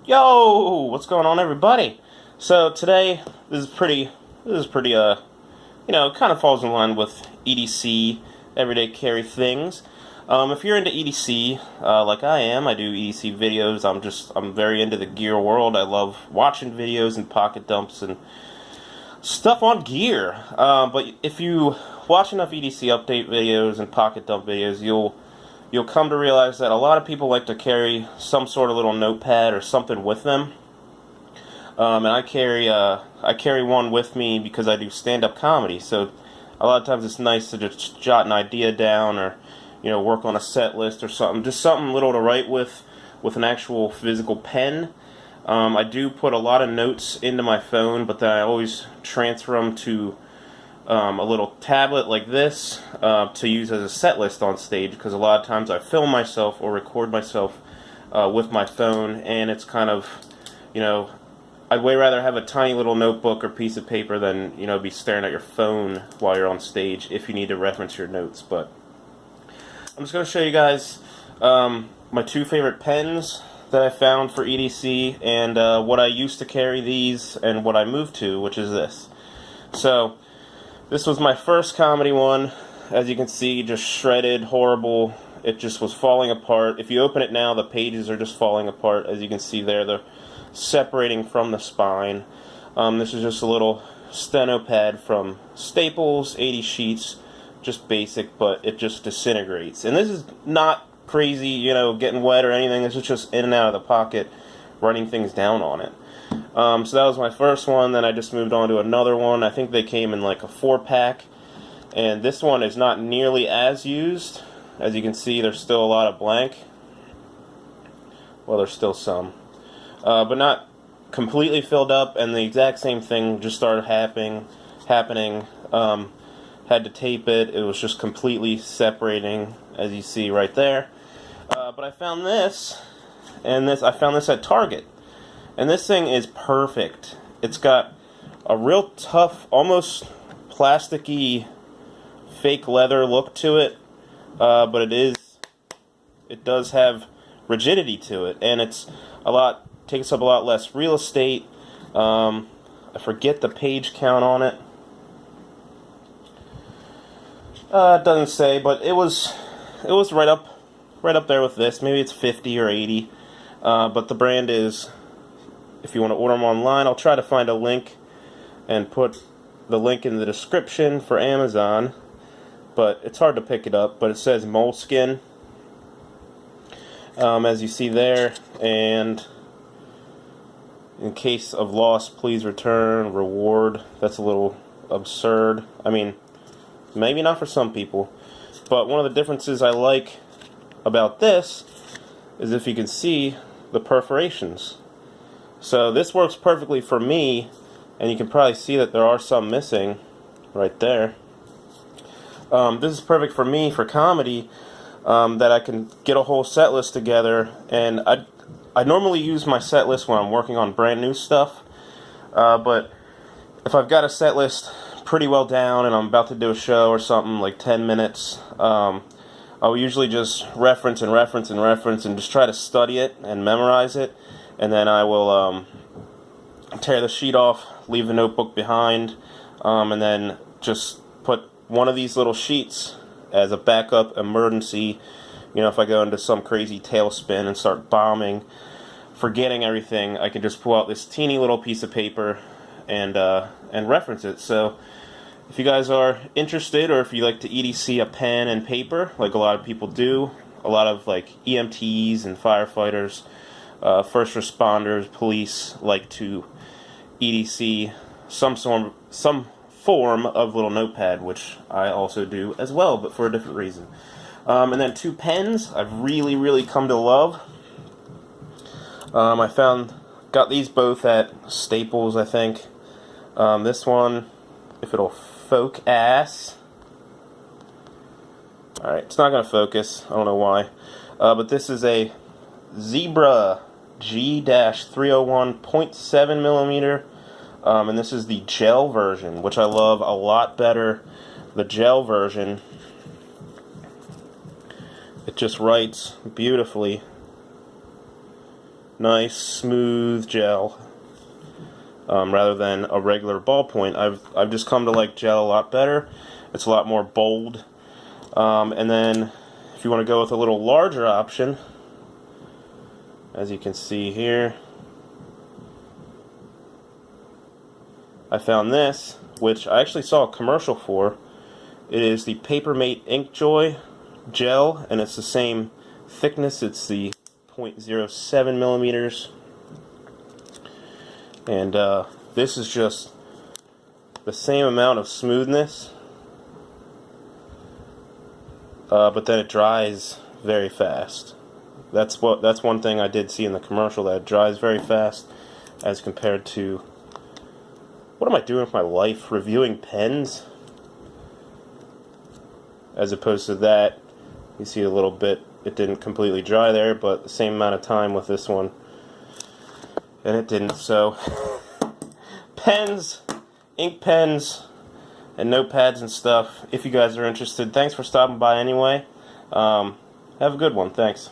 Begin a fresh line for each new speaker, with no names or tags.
Yo, what's going on, everybody? So today, this is pretty, kind of falls in line with EDC, everyday carry things. If you're into EDC, like I am, I do EDC videos. I'm very into the gear world. I love watching videos and pocket dumps and stuff on gear. But if you watch enough EDC update videos and pocket dump videos, you'll come to realize that a lot of people like to carry some sort of little notepad or something with them. And I carry one with me because I do stand-up comedy. So a lot of times it's nice to just jot an idea down, or work on a set list or something. Just something little to write with an actual physical pen. I do put a lot of notes into my phone, but then I always transfer them to a little tablet like this to use as a set list on stage, because a lot of times I film myself or record myself with my phone, and it's kind of, I'd way rather have a tiny little notebook or piece of paper than, be staring at your phone while you're on stage if you need to reference your notes. But I'm just going to show you guys my two favorite pens that I found for EDC, and what I used to carry these and what I moved to, which is this. So this was my first comedy one. As you can see, just shredded, horrible. It just was falling apart. If you open it now, the pages are just falling apart. As you can see there, they're separating from the spine. This is just a little steno pad from Staples, 80 sheets, just basic, but it just disintegrates. And this is not crazy, getting wet or anything. This is just in and out of the pocket, running things down on it. So that was my first one. Then I just moved on to another one. I think they came in like a 4-pack, and this one is not nearly as used. As you can see, there's still a lot of blank. Well, there's still some, but not completely filled up. And the exact same thing just started happening. Had to tape it. It was just completely separating, as you see right there. But I found this, and I found this at Target. And this thing is perfect. It's got a real tough, almost plasticky, fake leather look to it, but it does have rigidity to it, and takes up a lot less real estate. I forget the page count on it. It doesn't say, but it was right up there with this. Maybe it's 50 or 80, but the brand is. If you want to order them online, I'll try to find a link and put the link in the description for Amazon. But it's hard to pick it up. But it says moleskin, as you see there. And in case of loss, please return. Reward. That's a little absurd. I mean, maybe not for some people. But one of the differences I like about this is, if you can see, the perforations. So this works perfectly for me, and you can probably see that there are some missing right there. This is perfect for me for comedy, that I can get a whole set list together. And I normally use my set list when I'm working on brand new stuff, but if I've got a set list pretty well down and I'm about to do a show or something, like 10 minutes, I'll usually just reference and just try to study it and memorize it. And then I will tear the sheet off, leave the notebook behind, and then just put one of these little sheets as a backup emergency. If I go into some crazy tailspin and start bombing, forgetting everything, I can just pull out this teeny little piece of paper and reference it. So if you guys are interested, or if you like to EDC a pen and paper, like a lot of people do, a lot of like EMTs and firefighters, first responders, police like to EDC some form of little notepad, which I also do as well, but for a different reason. And then two pens I've really come to love. Got these both at Staples, I think. This one, if it'll focus. Alright, it's not going to focus. I don't know why. But this is a Zebra G-301 0.7 millimeter, and this is the gel version, which I love a lot better. The gel version, it just writes beautifully. nice smooth gel, rather than a regular ballpoint. I've just come to like gel a lot better. It's a lot more bold. And then if you want to go with a little larger option, as you can see here, I found this, which I actually saw a commercial for. It is the Papermate Ink Joy gel, and it's the same thickness. It's the 0.07 millimeters, and this is just the same amount of smoothness, but then it dries very fast. That's one thing I did see in the commercial, that it dries very fast as compared to, what am I doing with my life, reviewing pens, as opposed to that. You see a little bit, it didn't completely dry there, but the same amount of time with this one, and it didn't. So pens, ink pens, and notepads and stuff, if you guys are interested. Thanks for stopping by anyway. Have a good one. Thanks.